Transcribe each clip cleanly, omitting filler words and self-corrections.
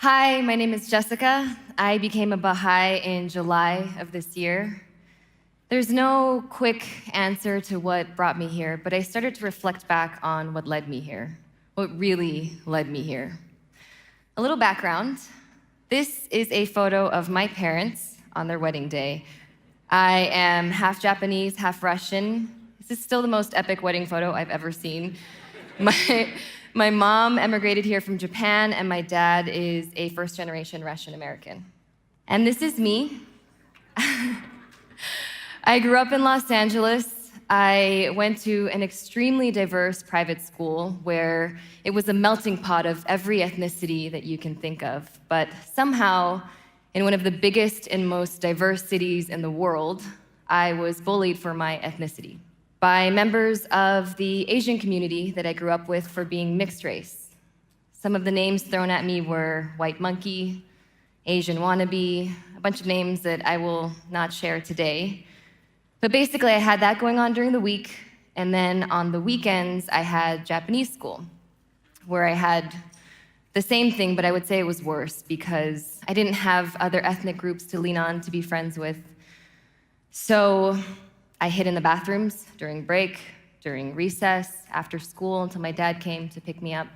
Hi, my name is Jessica. I became a Baha'i in July of this year. There's no quick answer to what brought me here, but I started to reflect back on what led me here, what really led me here. A little background. This is a photo of my parents on their wedding day. I am half Japanese, half Russian. This is still the most epic wedding photo I've ever seen. My mom emigrated here from Japan, and my dad is a first-generation Russian American. And this is me. I grew up in Los Angeles. I went to an extremely diverse private school where it was a melting pot of every ethnicity that you can think of. But somehow, in one of the biggest and most diverse cities in the world, I was bullied for my ethnicity by members of the Asian community that I grew up with for being mixed race. Some of the names thrown at me were white monkey, Asian wannabe, a bunch of names that I will not share today. But basically, I had that going on during the week, and then on the weekends, I had Japanese school, where I had the same thing, but I would say it was worse because I didn't have other ethnic groups to lean on to be friends with. So I hid in the bathrooms during break, during recess, after school until my dad came to pick me up.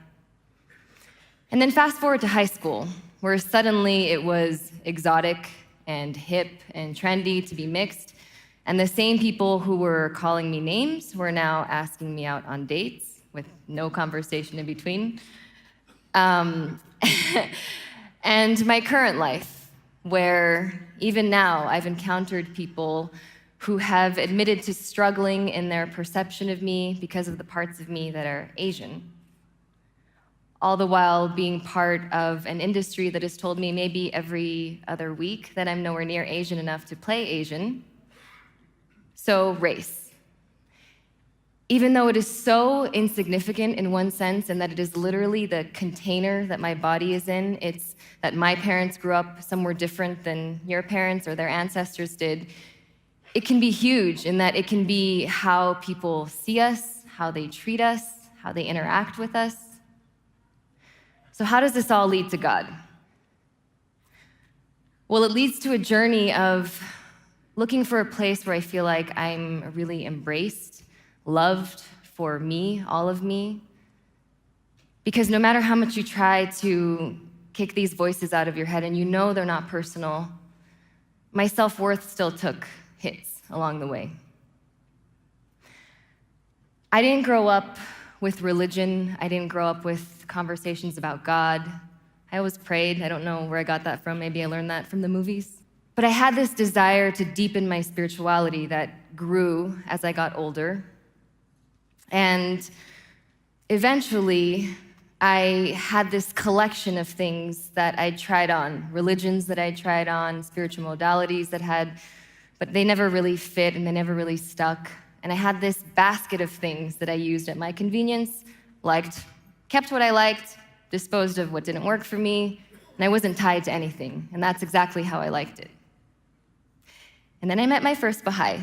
And then fast forward to high school, where suddenly it was exotic and hip and trendy to be mixed, and the same people who were calling me names were now asking me out on dates with no conversation in between. And my current life, where even now I've encountered people who have admitted to struggling in their perception of me because of the parts of me that are Asian, all the while being part of an industry that has told me maybe every other week that I'm nowhere near Asian enough to play Asian. So race. Even though it is so insignificant in one sense, and that it is literally the container that my body is in, it's that my parents grew up somewhere different than your parents or their ancestors did, it can be huge in that it can be how people see us, how they treat us, how they interact with us. So how does this all lead to God? Well, it leads to a journey of looking for a place where I feel like I'm really embraced, loved for me, all of me. Because no matter how much you try to kick these voices out of your head, and you know they're not personal, my self-worth still took hits along the way. I didn't grow up with religion. I didn't grow up with conversations about God. I always prayed. I don't know where I got that from. Maybe I learned that from the movies. But I had this desire to deepen my spirituality that grew as I got older. And eventually, I had this collection of things that I tried on, religions that I tried on, spiritual modalities but they never really fit and they never really stuck. And I had this basket of things that I used at my convenience, kept what I liked, disposed of what didn't work for me, and I wasn't tied to anything. And that's exactly how I liked it. And then I met my first Baha'i.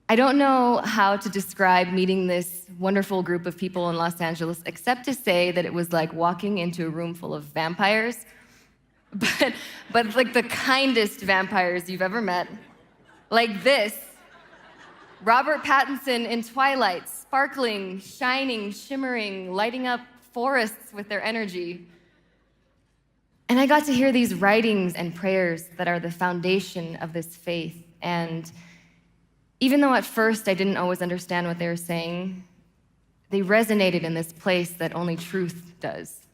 I don't know how to describe meeting this wonderful group of people in Los Angeles, except to say that it was like walking into a room full of vampires, but like the kindest vampires you've ever met. Like this, Robert Pattinson in Twilight, sparkling, shining, shimmering, lighting up forests with their energy. And I got to hear these writings and prayers that are the foundation of this faith. And even though at first I didn't always understand what they were saying, they resonated in this place that only truth does.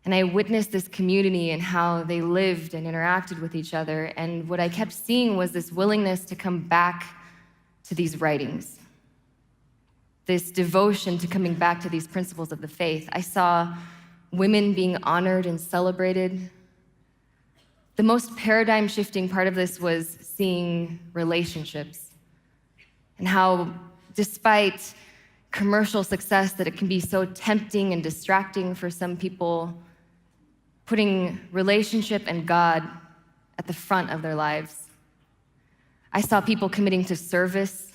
And I witnessed this community and how they lived and interacted with each other. And what I kept seeing was this willingness to come back to these writings, this devotion to coming back to these principles of the faith. I saw women being honored and celebrated. The most paradigm-shifting part of this was seeing relationships and how, despite commercial success, that it can be so tempting and distracting for some people, putting relationship and God at the front of their lives. I saw people committing to service.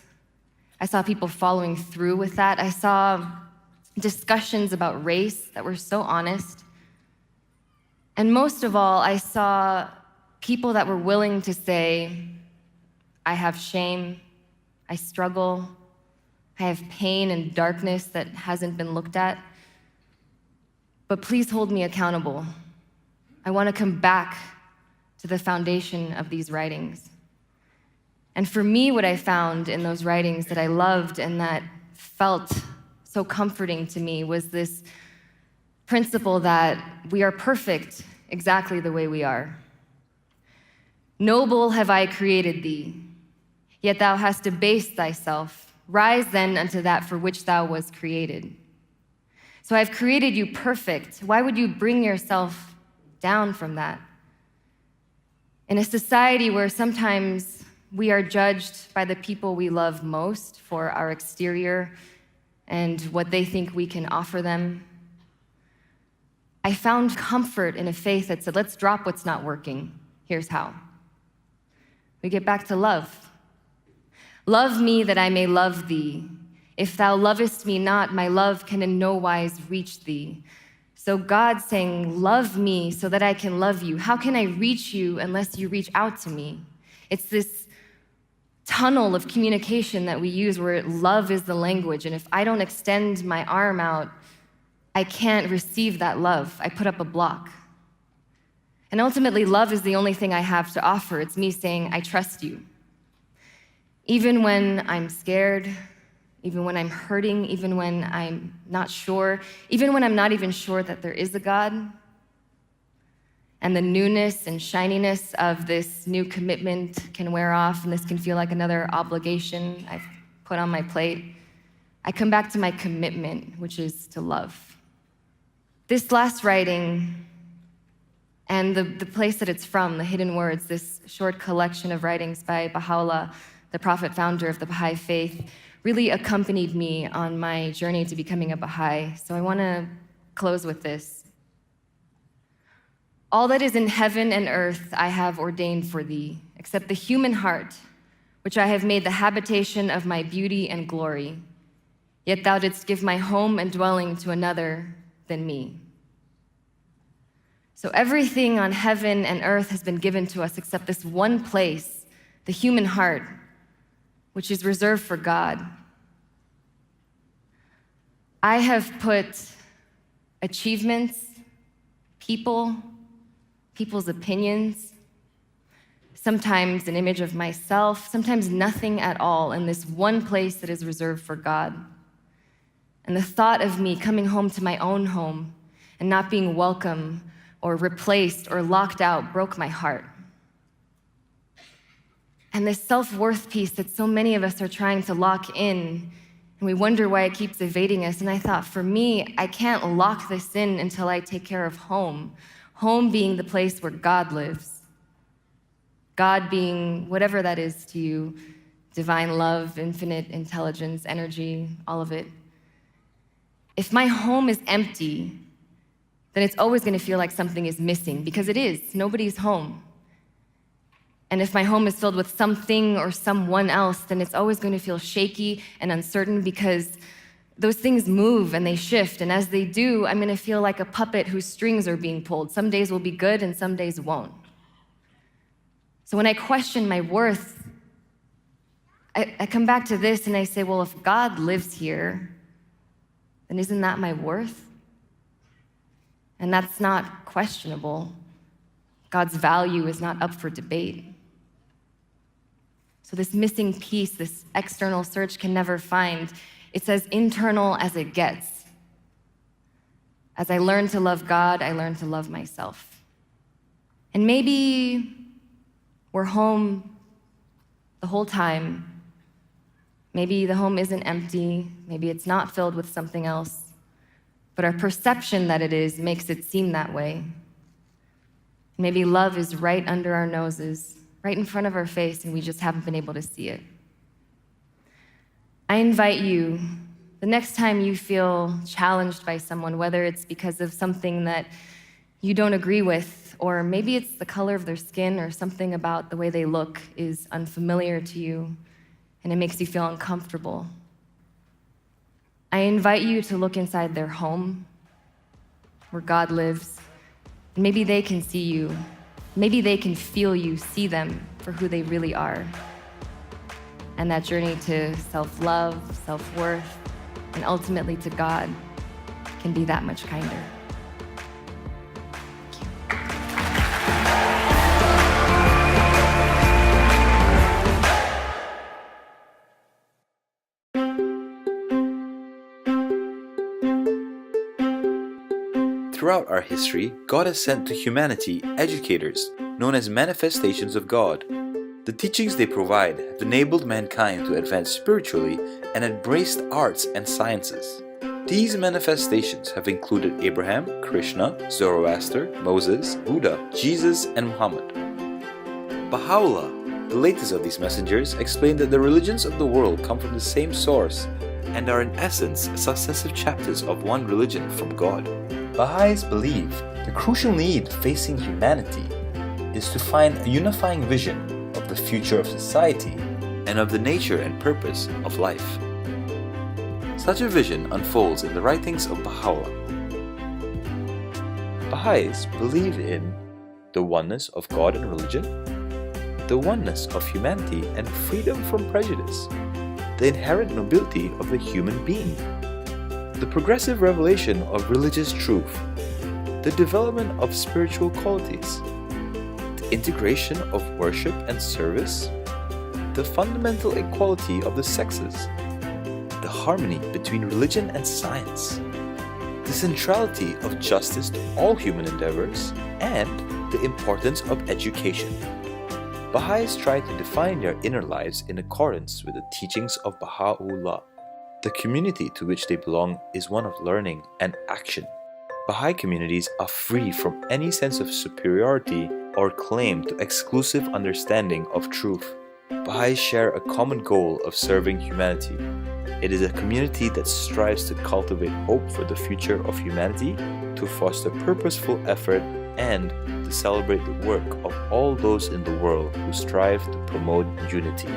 I saw people following through with that. I saw discussions about race that were so honest. And most of all, I saw people that were willing to say, I have shame, I struggle, I have pain and darkness that hasn't been looked at, but please hold me accountable. I want to come back to the foundation of these writings. And for me, what I found in those writings that I loved and that felt so comforting to me was this principle that we are perfect exactly the way we are. Noble have I created thee, yet thou hast debased thyself. Rise then unto that for which thou was created. So I've created you perfect. Why would you bring yourself down from that? In a society where sometimes we are judged by the people we love most for our exterior and what they think we can offer them, I found comfort in a faith that said, let's drop what's not working. Here's how. We get back to love. Love me that I may love thee. If thou lovest me not, my love can in no wise reach thee. So God's saying, love me so that I can love you. How can I reach you unless you reach out to me? It's this tunnel of communication that we use where love is the language. And if I don't extend my arm out, I can't receive that love. I put up a block. And ultimately, love is the only thing I have to offer. It's me saying, I trust you. Even when I'm scared, even when I'm hurting, even when I'm not sure, even when I'm not even sure that there is a God, and the newness and shininess of this new commitment can wear off, and this can feel like another obligation I've put on my plate, I come back to my commitment, which is to love. This last writing, and the place that it's from, the Hidden Words, this short collection of writings by Baha'u'llah, the prophet founder of the Baha'i Faith, really accompanied me on my journey to becoming a Baha'i. So I want to close with this. All that is in heaven and earth I have ordained for thee, except the human heart, which I have made the habitation of my beauty and glory. Yet thou didst give my home and dwelling to another than me. So everything on heaven and earth has been given to us except this one place, the human heart, which is reserved for God. I have put achievements, people's opinions, sometimes an image of myself, sometimes nothing at all in this one place that is reserved for God. And the thought of me coming home to my own home and not being welcome or replaced or locked out broke my heart. And this self-worth piece that so many of us are trying to lock in, and we wonder why it keeps evading us. And I thought, for me, I can't lock this in until I take care of home. Home being the place where God lives. God being whatever that is to you, divine love, infinite intelligence, energy, all of it. If my home is empty, then it's always going to feel like something is missing, because it is. Nobody's home. And if my home is filled with something or someone else, then it's always going to feel shaky and uncertain, because those things move and they shift. And as they do, I'm going to feel like a puppet whose strings are being pulled. Some days will be good and some days won't. So when I question my worth, I come back to this and I say, well, if God lives here, then isn't that my worth? And that's not questionable. God's value is not up for debate. So this missing piece, this external search can never find. It's as internal as it gets. As I learn to love God, I learn to love myself. And maybe we're home the whole time. Maybe the home isn't empty. Maybe it's not filled with something else. But our perception that it is makes it seem that way. Maybe love is right under our noses, right in front of our face, and we just haven't been able to see it. I invite you, the next time you feel challenged by someone, whether it's because of something that you don't agree with, or maybe it's the color of their skin or something about the way they look is unfamiliar to you, and it makes you feel uncomfortable. I invite you to look inside their home, where God lives. Maybe they can see you. Maybe they can feel you, see them for who they really are. And that journey to self-love, self-worth, and ultimately to God can be that much kinder. Throughout our history, God has sent to humanity educators, known as manifestations of God. The teachings they provide have enabled mankind to advance spiritually and embraced arts and sciences. These manifestations have included Abraham, Krishna, Zoroaster, Moses, Buddha, Jesus, and Muhammad. Baha'u'llah, the latest of these messengers, explained that the religions of the world come from the same source and are in essence successive chapters of one religion from God. Baha'is believe the crucial need facing humanity is to find a unifying vision of the future of society and of the nature and purpose of life. Such a vision unfolds in the writings of Baha'u'llah. Baha'is believe in the oneness of God and religion, the oneness of humanity and freedom from prejudice, the inherent nobility of the human being, the progressive revelation of religious truth, the development of spiritual qualities, the integration of worship and service, the fundamental equality of the sexes, the harmony between religion and science, the centrality of justice to all human endeavors, and the importance of education. Baha'is try to define their inner lives in accordance with the teachings of Baha'u'llah. The community to which they belong is one of learning and action. Baha'i communities are free from any sense of superiority or claim to exclusive understanding of truth. Baha'is share a common goal of serving humanity. It is a community that strives to cultivate hope for the future of humanity, to foster purposeful effort, and to celebrate the work of all those in the world who strive to promote unity.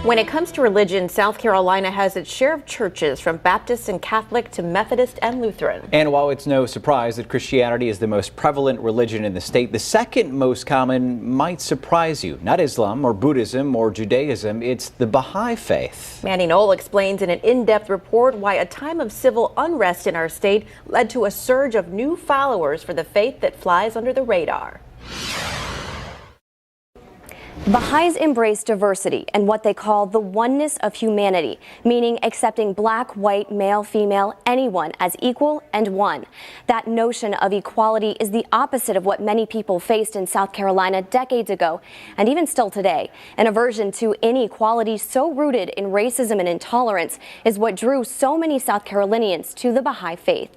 When it comes to religion, South Carolina has its share of churches, from Baptist and Catholic to Methodist and Lutheran. And while it's no surprise that Christianity is the most prevalent religion in the state, the second most common might surprise you. Not Islam or Buddhism or Judaism, it's the Baha'i Faith. Mandy Knoll explains in an in-depth report why a time of civil unrest in our state led to a surge of new followers for the faith that flies under the radar. Baha'is embrace diversity and what they call the oneness of humanity, meaning accepting black, white, male, female, anyone as equal and one. That notion of equality is the opposite of what many people faced in South Carolina decades ago, and even still today. An aversion to inequality so rooted in racism and intolerance is what drew so many South Carolinians to the Baha'i faith.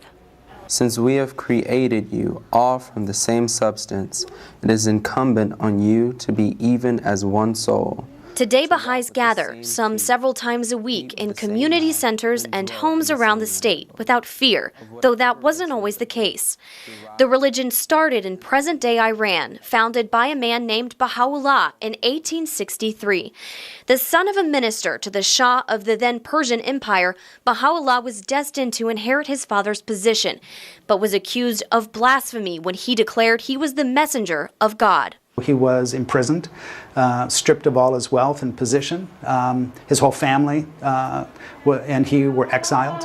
Since we have created you all from the same substance, it is incumbent on you to be even as one soul. Today, Baha'is gather, some several times a week, in community centers and homes around the state without fear, though that wasn't always the case. The religion started in present-day Iran, founded by a man named Baha'u'llah in 1863. The son of a minister to the Shah of the then Persian Empire, Baha'u'llah was destined to inherit his father's position, but was accused of blasphemy when he declared he was the messenger of God. He was imprisoned, stripped of all his wealth and position. His whole family and he were exiled.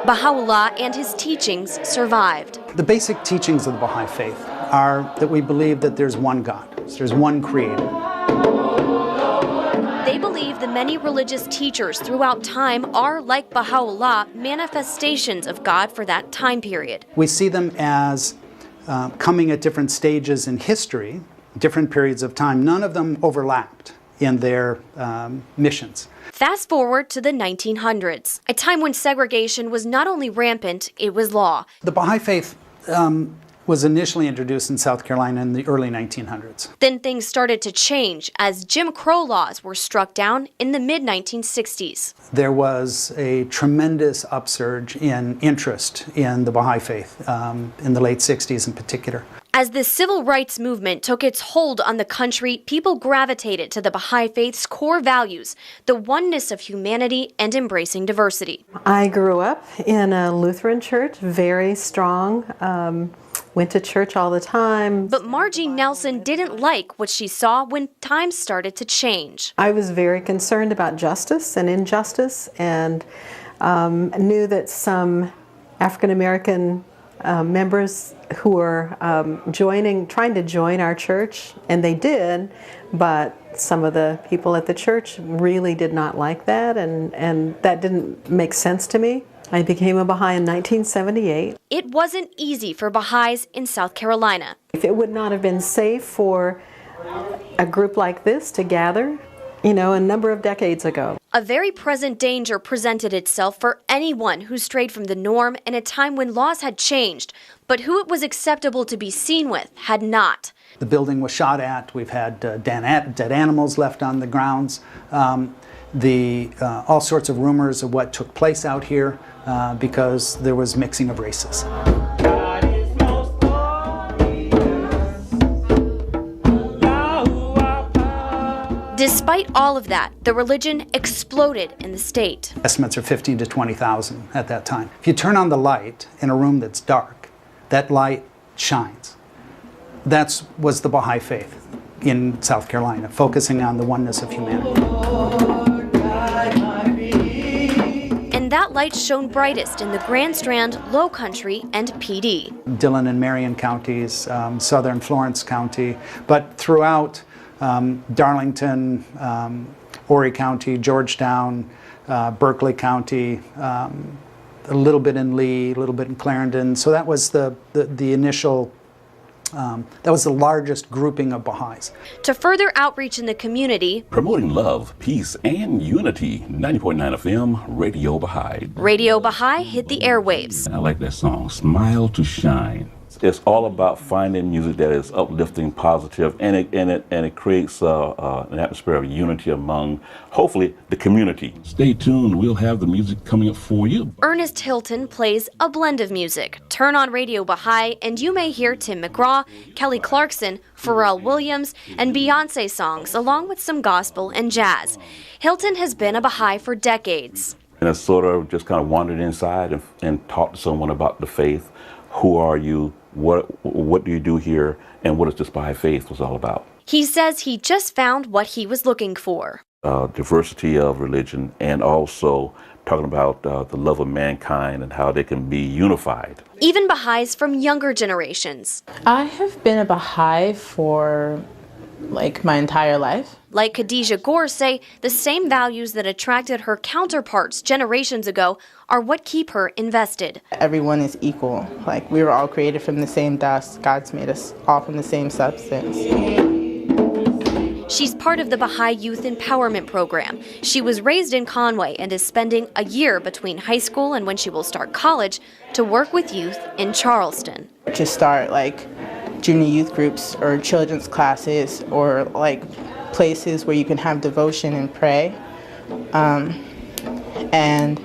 Baha'u'llah and his teachings survived. The basic teachings of the Baha'i Faith are that we believe that there's one God, there's one Creator. They believe the many religious teachers throughout time are, like Baha'u'llah, manifestations of God for that time period. We see them as coming at different stages in history, different periods of time. None of them overlapped in their missions. Fast forward to the 1900s, a time when segregation was not only rampant, it was law. The Baha'i Faith was initially introduced in South Carolina in the early 1900s. Then things started to change as Jim Crow laws were struck down in the mid-1960s. There was a tremendous upsurge in interest in the Baha'i Faith in the late 60s in particular. As the civil rights movement took its hold on the country, people gravitated to the Baha'i Faith's core values, the oneness of humanity and embracing diversity. I grew up in a Lutheran church, very strong, went to church all the time. But Margie Nelson didn't like what she saw when times started to change. I was very concerned about justice and injustice, and knew that some African American members who were trying to join our church, and they did, but some of the people at the church really did not like that, and that didn't make sense to me. I became a Baha'i in 1978. It wasn't easy for Baha'is in South Carolina. If it would not have been safe for a group like this to gather, a number of decades ago. A very present danger presented itself for anyone who strayed from the norm in a time when laws had changed, but who it was acceptable to be seen with had not. The building was shot at. We've had dead animals left on the grounds. All sorts of rumors of what took place out here because there was mixing of races. Despite all of that, the religion exploded in the state. Estimates are 15 to 20,000 at that time. If you turn on the light in a room that's dark, that light shines. That was the Baha'i Faith in South Carolina, focusing on the oneness of humanity. And that light shone brightest in the Grand Strand, Low Country, and PD. Dillon and Marion counties, southern Florence County, but throughout Darlington, Horry County, Georgetown, Berkeley County, a little bit in Lee, a little bit in Clarendon. So that was the initial, that was the largest grouping of Baha'is. To further outreach in the community, promoting love, peace, and unity, 90.9 FM, Radio Baha'i. Radio Baha'i hit the airwaves. I like that song, Smile to Shine. It's all about finding music that is uplifting, positive, and it creates an atmosphere of unity among, hopefully, the community. Stay tuned. We'll have the music coming up for you. Ernest Hilton plays a blend of music. Turn on Radio Baha'i, and you may hear Tim McGraw, Kelly Clarkson, Pharrell Williams, and Beyonce songs, along with some gospel and jazz. Hilton has been a Baha'i for decades. And I sort of just kind of wandered inside and talked to someone about the faith. Who are you? What do you do here? And what is this Baha'i Faith was all about? He says he just found what he was looking for. Diversity of religion, and also talking about the love of mankind and how they can be unified. Even Baha'is from younger generations. I have been a Baha'i for my entire life. Like Khadijah Gore say, the same values that attracted her counterparts generations ago are what keep her invested. Everyone is equal. We were all created from the same dust. God's made us all from the same substance. She's part of the Baha'i Youth Empowerment Program. She was raised in Conway and is spending a year between high school and when she will start college to work with youth in Charleston. To start junior youth groups or children's classes or places where you can have devotion and pray, and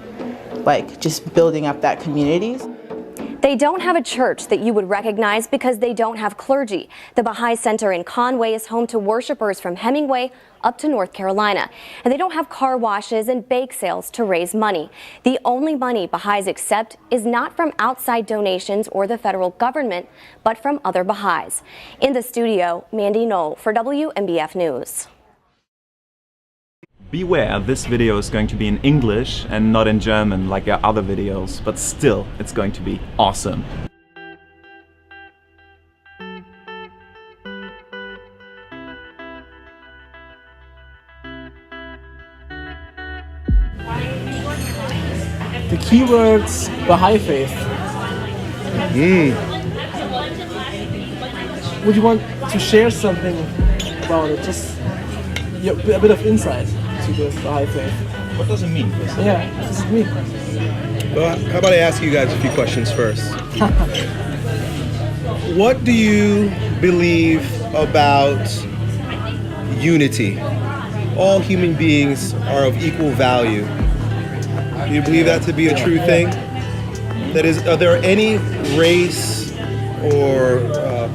just building up that community. They don't have a church that you would recognize because they don't have clergy. The Baha'i Center in Conway is home to worshipers from Hemingway up to North Carolina. And they don't have car washes and bake sales to raise money. The only money Baha'is accept is not from outside donations or the federal government, but from other Baha'is. In the studio, Mandy Knoll for WMBF News. Beware, this video is going to be in English and not in German like our other videos, but still, it's going to be awesome. The keywords Baha'i Faith. Would you want to share something about it? Just a bit of insight to the Baha'i Faith. What does it mean? Yeah, what does it mean? Well, how about I ask you guys a few questions first? What do you believe about unity? All human beings are of equal value. Do you believe that to be a true thing? That is, are there any race or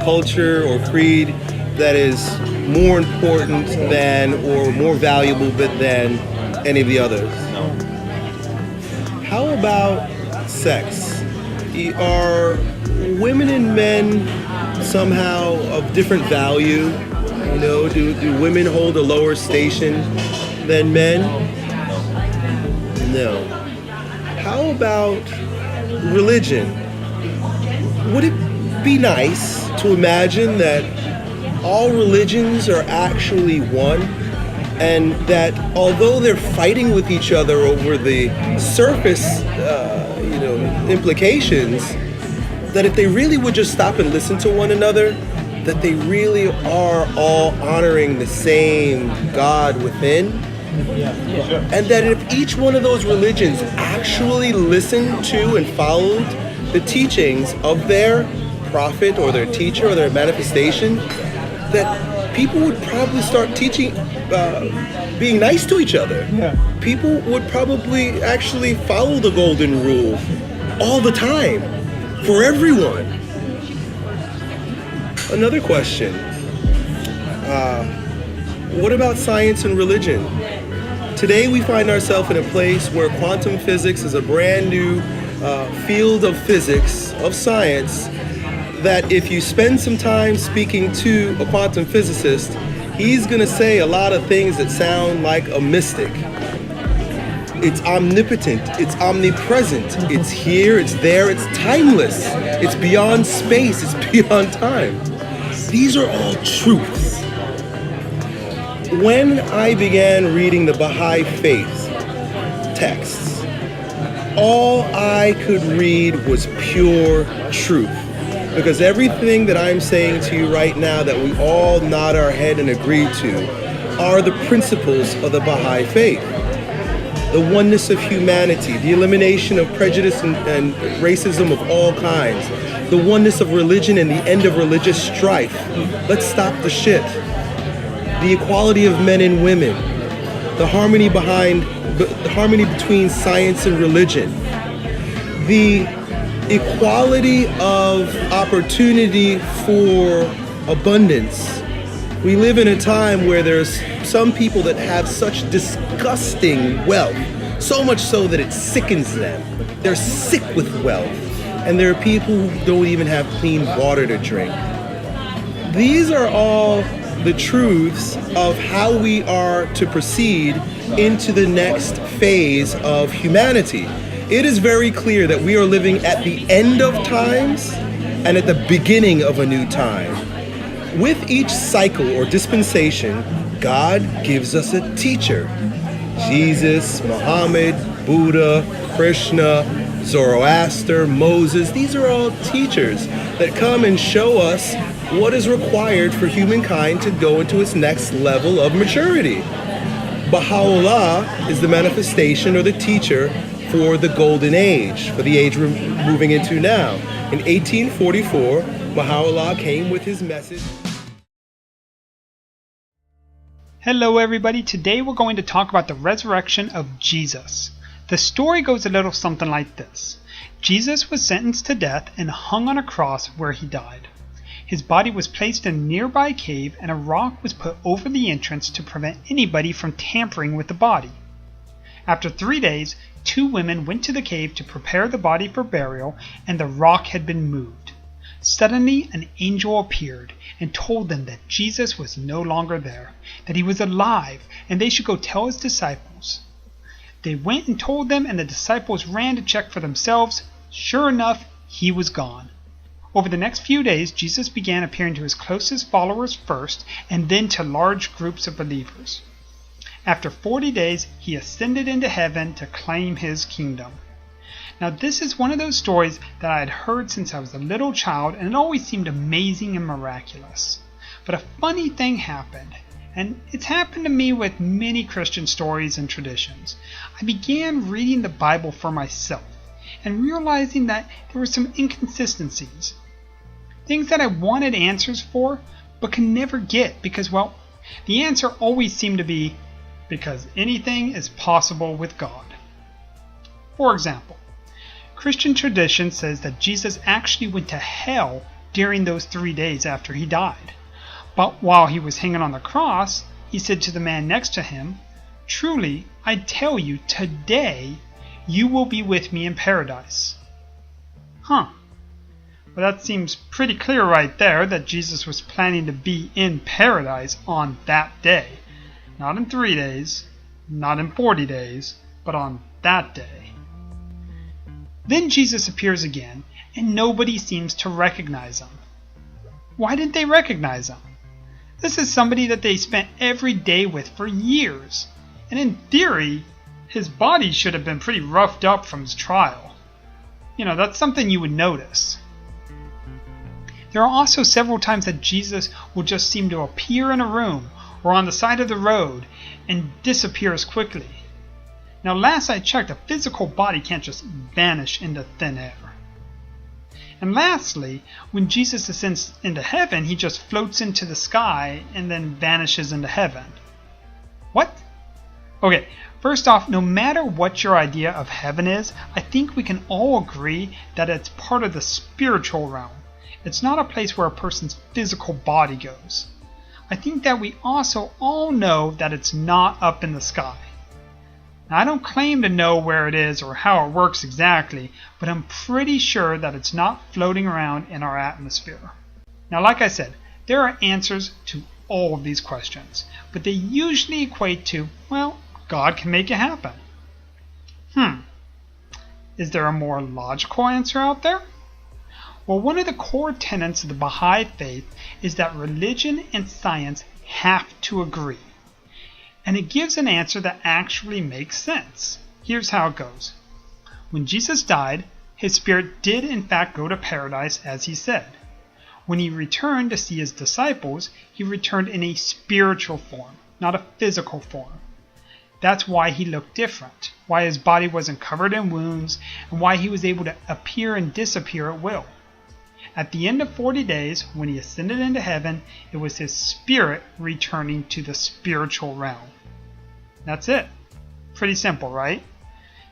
culture or creed that is more important than or more valuable than any of the others? No. How about sex? Are women and men somehow of different value? You know, do women hold a lower station than men? No. How about religion? Would it be nice to imagine that all religions are actually one, and that although they're fighting with each other over the surface, implications, that if they really would just stop and listen to one another, that they really are all honoring the same God within? And that if each one of those religions actually listened to and followed the teachings of their prophet or their teacher or their manifestation, that people would probably start teaching, being nice to each other. People would probably actually follow the golden rule all the time for everyone. Another question. What about science and religion? Today we find ourselves in a place where quantum physics is a brand new field of physics, of science, that if you spend some time speaking to a quantum physicist, he's going to say a lot of things that sound like a mystic. It's omnipotent, it's omnipresent, it's here, it's there, it's timeless, it's beyond space, it's beyond time. These are all truths. When I began reading the Baha'i Faith texts, all I could read was pure truth. Because everything that I'm saying to you right now that we all nod our head and agree to are the principles of the Baha'i Faith. The oneness of humanity, the elimination of prejudice and racism of all kinds, the oneness of religion and the end of religious strife. Let's stop the shit. The equality of men and women, the harmony between science and religion, the equality of opportunity for abundance. We live in a time where there's some people that have such disgusting wealth, so much so that it sickens them. They're sick with wealth, and there are people who don't even have clean water to drink. These are all the truths of how we are to proceed into the next phase of humanity. It is very clear that we are living at the end of times and at the beginning of a new time. With each cycle or dispensation, God gives us a teacher. Jesus, Muhammad, Buddha, Krishna, Zoroaster, Moses, these are all teachers that come and show us what is required for humankind to go into its next level of maturity. Baha'u'llah is the manifestation or the teacher for the golden age, for the age we're moving into now. In 1844, Baha'u'llah came with his message. Hello everybody, today we're going to talk about the resurrection of Jesus. The story goes a little something like this. Jesus was sentenced to death and hung on a cross where he died. His body was placed in a nearby cave and a rock was put over the entrance to prevent anybody from tampering with the body. After 3 days, 2 women went to the cave to prepare the body for burial, and the rock had been moved. Suddenly an angel appeared and told them that Jesus was no longer there, that he was alive, and they should go tell his disciples. They went and told them, and the disciples ran to check for themselves. Sure enough, he was gone. Over the next few days, Jesus began appearing to his closest followers first, and then to large groups of believers. After 40 days, he ascended into heaven to claim his kingdom. Now this is one of those stories that I had heard since I was a little child, and it always seemed amazing and miraculous. But a funny thing happened, and it's happened to me with many Christian stories and traditions. I began reading the Bible for myself, and realizing that there were some inconsistencies. Things that I wanted answers for, but can never get because, well, the answer always seemed to be because anything is possible with God. For example, Christian tradition says that Jesus actually went to hell during those 3 days after he died. But while he was hanging on the cross, he said to the man next to him, "Truly, I tell you, today you will be with me in paradise." Well, that seems pretty clear right there that Jesus was planning to be in paradise on that day. Not in 3 days, not in 40 days, but on that day. Then Jesus appears again, and nobody seems to recognize him. Why didn't they recognize him? This is somebody that they spent every day with for years, and in theory, his body should have been pretty roughed up from his trial. That's something you would notice. There are also several times that Jesus will just seem to appear in a room or on the side of the road and disappear as quickly. Now, last I checked, a physical body can't just vanish into thin air. And lastly, when Jesus ascends into heaven, he just floats into the sky and then vanishes into heaven. What? Okay, first off, no matter what your idea of heaven is, I think we can all agree that it's part of the spiritual realm. It's not a place where a person's physical body goes. I think that we also all know that it's not up in the sky. Now, I don't claim to know where it is or how it works exactly, but I'm pretty sure that it's not floating around in our atmosphere. Now, like I said, there are answers to all of these questions, but they usually equate to, well, God can make it happen. Is there a more logical answer out there? Well, one of the core tenets of the Baha'i Faith is that religion and science have to agree. And it gives an answer that actually makes sense. Here's how it goes. When Jesus died, his spirit did in fact go to paradise as he said. When he returned to see his disciples, he returned in a spiritual form, not a physical form. That's why he looked different, why his body wasn't covered in wounds, and why he was able to appear and disappear at will. At the end of 40 days, when he ascended into heaven, it was his spirit returning to the spiritual realm. That's it. Pretty simple, right?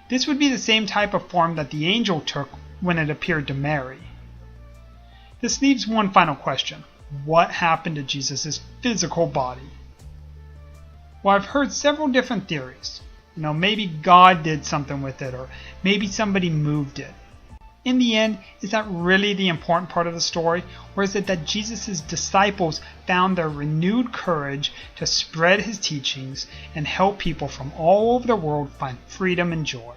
This would be the same type of form that the angel took when it appeared to Mary. This leaves one final question. What happened to Jesus' physical body? Well, I've heard several different theories. Maybe God did something with it, or maybe somebody moved it. In the end, is that really the important part of the story, or is it that Jesus' disciples found their renewed courage to spread his teachings and help people from all over the world find freedom and joy?